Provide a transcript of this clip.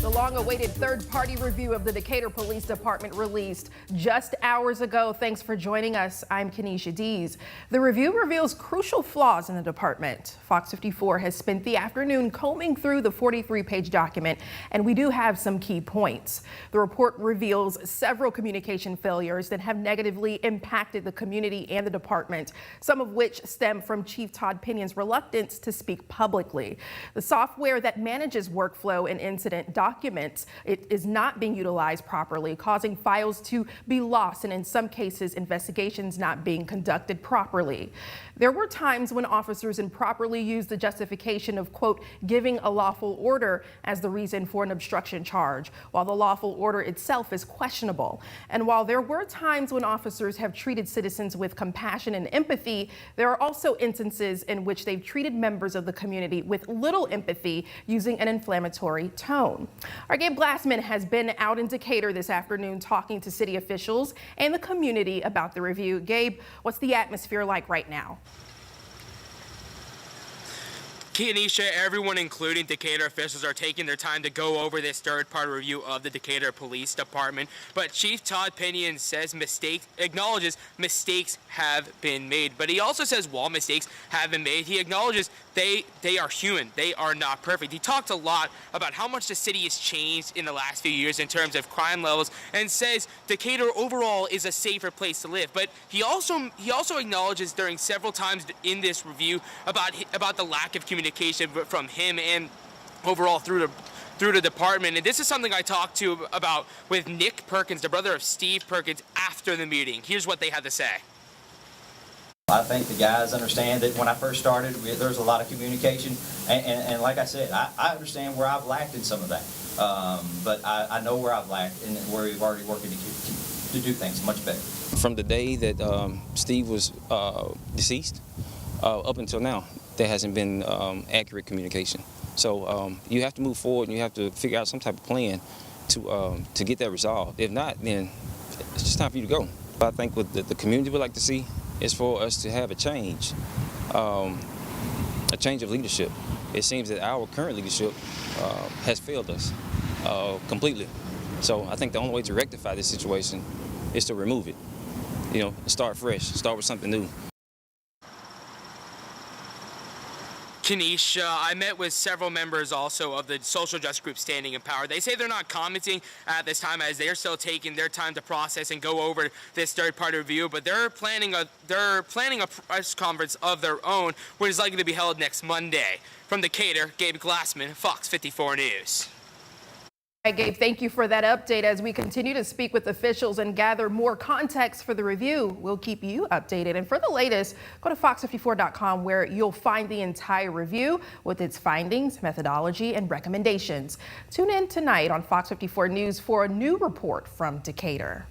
The long-awaited third-party review of the Decatur Police Department released just hours ago. Thanks for joining us. I'm Kenesha Dees. The review reveals crucial flaws in the department. Fox 54 has spent the afternoon combing through the 43-page document, and we do have some key points. The report reveals several communication failures that have negatively impacted the community and the department, some of which stem from Chief Todd Pinion's reluctance to speak publicly. The software that manages workflow and incident documents, it is not being utilized properly, causing files to be lost and in some cases investigations not being conducted properly. There were times when officers improperly used the justification of, quote, giving a lawful order as the reason for an obstruction charge, while the lawful order itself is questionable. And while there were times when officers have treated citizens with compassion and empathy, there are also instances in which they've treated members of the community with little empathy, using an inflammatory tone. Our Gabe Glassman has been out in Decatur this afternoon talking to city officials and the community about the review. Gabe, what's the atmosphere like right now? Kenesha, everyone, including Decatur officials, are taking their time to go over this third-party review of the Decatur Police Department. But Chief Todd Pinion says acknowledges mistakes have been made. But he also says while mistakes have been made, he acknowledges they are human. They are not perfect. He talked a lot about how much the city has changed in the last few years in terms of crime levels, and says Decatur overall is a safer place to live. But he also acknowledges during several times in this review about the lack of communication from him and overall through the department. And this is something I talked to about with Nick Perkins, the brother of Steve Perkins, after the meeting. Here's what they had to say. I think the guys understand that when I first started, there was a lot of communication, and like I said, I understand where I've lacked in some of that, but I know where I've lacked and where we've already working to do things much better. From the day that Steve was deceased up until now, there hasn't been accurate communication. So you have to move forward and you have to figure out some type of plan to get that resolved. If not, then it's just time for you to go. But I think what the community would like to see is for us to have a change of leadership. It seems that our current leadership has failed us completely. So I think the only way to rectify this situation is to remove it. You know, start fresh, start with something new. Kenesha, I met with several members also of the social justice group Standing in Power. They say they're not commenting at this time as they're still taking their time to process and go over this third-party review, but they're planning a press conference of their own, which is likely to be held next Monday. From Decatur, Gabe Glassman, Fox 54 News. Hi, Gabe, thank you for that update. As we continue to speak with officials and gather more context for the review, we'll keep you updated. And for the latest, go to fox54.com, where you'll find the entire review with its findings, methodology, and recommendations. Tune in tonight on Fox 54 News for a new report from Decatur.